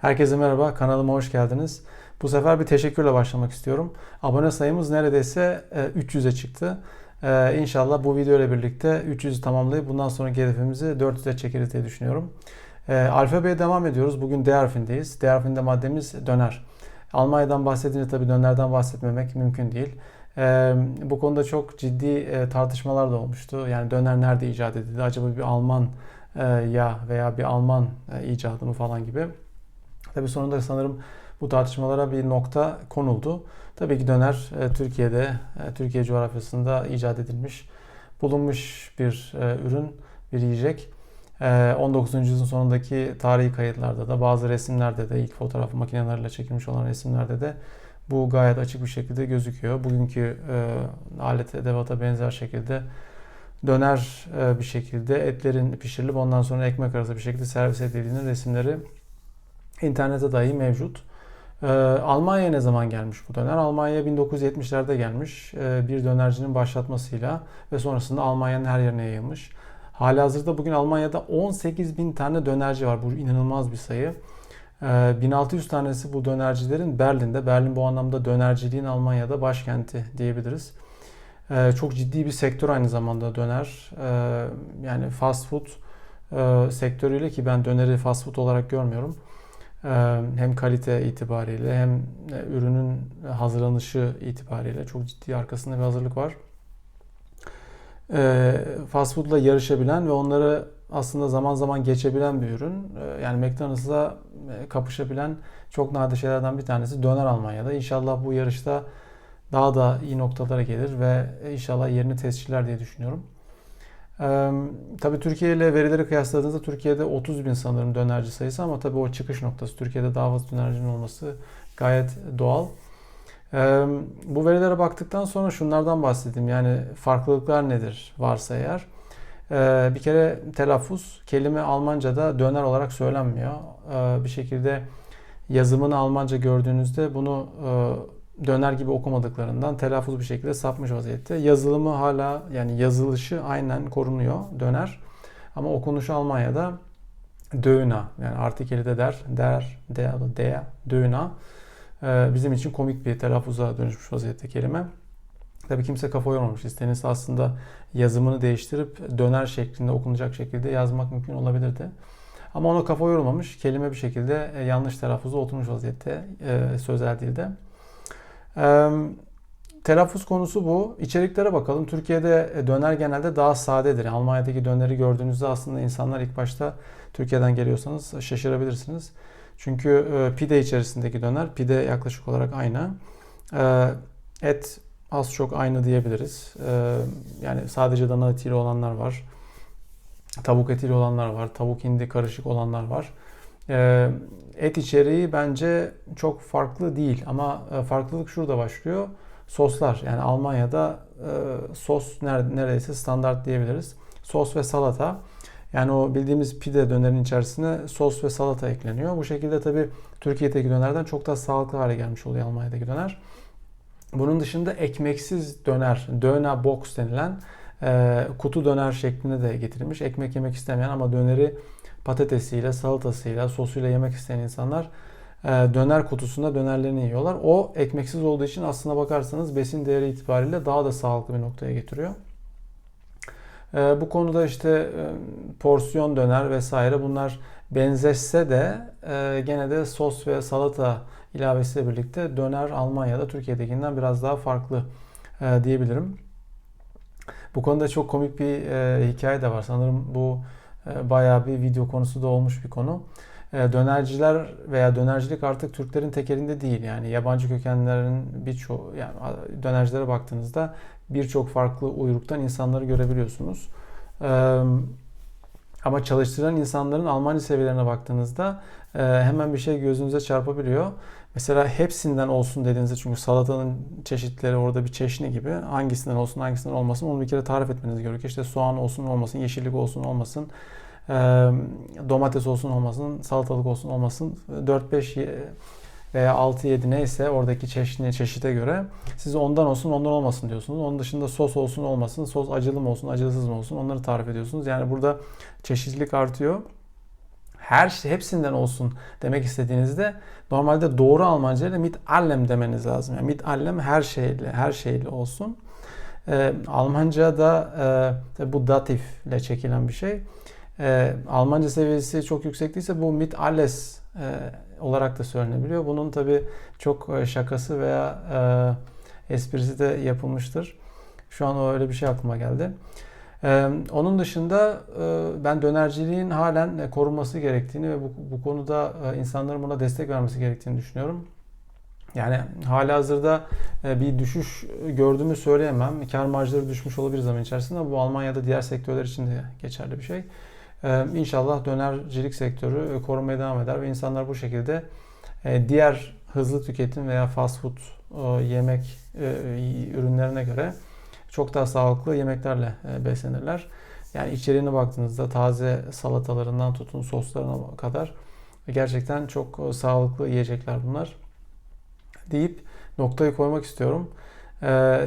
Herkese merhaba, kanalıma hoş geldiniz. Bu sefer bir teşekkürle başlamak istiyorum. Abone sayımız neredeyse 300'e çıktı. İnşallah bu video ile birlikte 300'ü tamamlayıp bundan sonraki hedefimizi 400'e çekeriz diye düşünüyorum. Alfabeye devam ediyoruz. Bugün D harfindeyiz. D harfinde maddemiz döner. Almanya'dan bahsedince tabii dönerden bahsetmemek mümkün değil. Bu konuda çok ciddi tartışmalar da olmuştu. Yani döner nerede icat edildi? Acaba bir Alman ya veya bir Alman icadı mı falan gibi. Tabii sonunda sanırım bu tartışmalara bir nokta konuldu. Tabii ki döner Türkiye'de, Türkiye coğrafyasında icat edilmiş, bulunmuş bir ürün, bir yiyecek. 19. yüzyılın sonundaki tarihi kayıtlarda da bazı resimlerde de ilk fotoğraf makineleriyle çekilmiş olan resimlerde de bu gayet açık bir şekilde gözüküyor. Bugünkü alet edevata benzer şekilde döner bir şekilde etlerin pişirilip ondan sonra ekmek arası bir şekilde servis edildiğinin resimleri İnternette dahi mevcut. Almanya'ya ne zaman gelmiş bu döner? Almanya'ya 1970'lerde gelmiş bir dönercinin başlatmasıyla ve sonrasında Almanya'nın her yerine yayılmış. Halihazırda bugün Almanya'da 18 bin tane dönerci var. Bu inanılmaz bir sayı. 1600 tanesi bu dönercilerin Berlin'de. Berlin bu anlamda dönerciliğin Almanya'da başkenti diyebiliriz. Çok ciddi bir sektör aynı zamanda döner. Yani fast food sektörüyle, ki ben döneri fast food olarak görmüyorum. Hem kalite itibariyle hem ürünün hazırlanışı itibariyle çok ciddi arkasında bir hazırlık var. Fast food'la yarışabilen ve onları aslında zaman zaman geçebilen bir ürün. Yani McDonald's'la kapışabilen çok nadir şeylerden bir tanesi döner Almanya'da. İnşallah bu yarışta daha da iyi noktalara gelir ve inşallah yerini tesciller diye düşünüyorum. Tabii Türkiye ile verileri kıyasladığınızda Türkiye'de 30 bin sanırım dönerci sayısı, ama tabii o çıkış noktası. Türkiye'de daha fazla dönercinin olması gayet doğal. Bu verilere baktıktan sonra şunlardan bahsedeyim. Yani farklılıklar nedir varsa eğer. Bir kere telaffuz. Kelime Almanca'da döner olarak söylenmiyor. Bir şekilde yazımını Almanca gördüğünüzde bunu döner gibi okumadıklarından telaffuz bir şekilde sapmış vaziyette. Yazılımı hala, yani yazılışı aynen korunuyor döner. Ama okunuşu Almanya'da döner. Yani artikeli de der, döner. Bizim için komik bir telaffuza dönüşmüş vaziyette kelime. Tabii kimse kafa yormamış. İstenirse aslında yazımını değiştirip döner şeklinde okunacak şekilde yazmak mümkün olabilirdi. Ama ona kafa yorulmamış. Kelime bir şekilde yanlış telaffuza oturmuş vaziyette sözel dilde. Telaffuz konusu bu. İçeriklere bakalım. Türkiye'de döner genelde daha sadedir. Almanya'daki döneri gördüğünüzde aslında insanlar ilk başta, Türkiye'den geliyorsanız şaşırabilirsiniz. Çünkü pide içerisindeki döner, pide yaklaşık olarak aynı. Et az çok aynı diyebiliriz. Yani sadece dana etiyle olanlar var. Tavuk etiyle olanlar var. Tavuk hindi karışık olanlar var. Et içeriği bence çok farklı değil, ama farklılık şurada başlıyor. Soslar, yani Almanya'da sos neredeyse standart diyebiliriz. Sos ve salata, yani o bildiğimiz pide dönerin içerisine sos ve salata ekleniyor. Bu şekilde tabii Türkiye'deki dönerden çok daha sağlıklı hale gelmiş oluyor Almanya'daki döner. Bunun dışında ekmeksiz döner, döner box denilen kutu döner şeklinde de getirilmiş. Ekmek yemek istemeyen ama döneri patatesiyle, salatasıyla, sosuyla yemek isteyen insanlar döner kutusunda dönerlerini yiyorlar. O ekmeksiz olduğu için aslına bakarsanız besin değeri itibariyle daha da sağlıklı bir noktaya getiriyor. Bu konuda işte porsiyon döner vesaire, bunlar benzeşse de gene de sos ve salata ilavesiyle birlikte döner Almanya'da Türkiye'dekinden biraz daha farklı diyebilirim. Bu konuda çok komik bir hikaye de var. Sanırım bu bayağı bir video konusu da olmuş bir konu. Dönerciler veya dönercilik artık Türklerin tek elinde değil. Yani yabancı kökenlerin birçoğu, yani dönercilere baktığınızda birçok farklı uyruktan insanları görebiliyorsunuz. Ama çalıştıran insanların Almanca seviyelerine baktığınızda hemen bir şey gözünüze çarpabiliyor. Mesela hepsinden olsun dediğinizde, çünkü salatanın çeşitleri orada bir çeşni gibi, hangisinden olsun hangisinden olmasın onu bir kere tarif etmeniz gerekiyor. İşte soğan olsun olmasın, yeşillik olsun olmasın, domates olsun olmasın, salatalık olsun olmasın, 4-5 veya 6-7 neyse oradaki çeşite göre siz ondan olsun ondan olmasın diyorsunuz. Onun dışında sos olsun olmasın, sos acılı mı olsun acılısız mı olsun, onları tarif ediyorsunuz. Yani burada çeşitlilik artıyor. her şey hepsinden olsun demek istediğinizde normalde doğru Almanca ile mit allem demeniz lazım. Yani mit allem her şeyle olsun. Almanca'da bu datifle çekilen bir şey. Almanca seviyesi çok yüksek değilse bu mit alles olarak da söylenebiliyor. Bunun tabi çok şakası veya esprisi de yapılmıştır. Şu an öyle bir şey aklıma geldi. Onun dışında ben dönerciliğin halen korunması gerektiğini ve bu konuda insanların buna destek vermesi gerektiğini düşünüyorum. Yani halihazırda bir düşüş gördüğümü söyleyemem. Kâr marjları düşmüş olabilir zaman içerisinde. Bu Almanya'da diğer sektörler için de geçerli bir şey. İnşallah dönercilik sektörü korunmaya devam eder ve insanlar bu şekilde diğer hızlı tüketim veya fast food yemek ürünlerine göre çok daha sağlıklı yemeklerle beslenirler. Yani içeriğine baktığınızda taze salatalarından tutun soslarına kadar gerçekten çok sağlıklı yiyecekler bunlar deyip noktayı koymak istiyorum.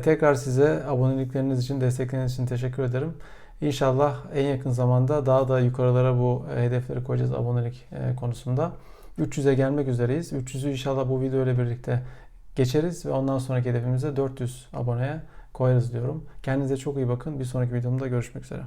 Tekrar size abonelikleriniz için, destekleriniz için teşekkür ederim. İnşallah en yakın zamanda daha da yukarılara bu hedefleri koyacağız abonelik konusunda. 300'e gelmek üzereyiz. 300'ü inşallah bu video ile birlikte geçeriz ve ondan sonraki hedefimize 400 aboneye koyarız diyorum. Kendinize çok iyi bakın. Bir sonraki videomda görüşmek üzere.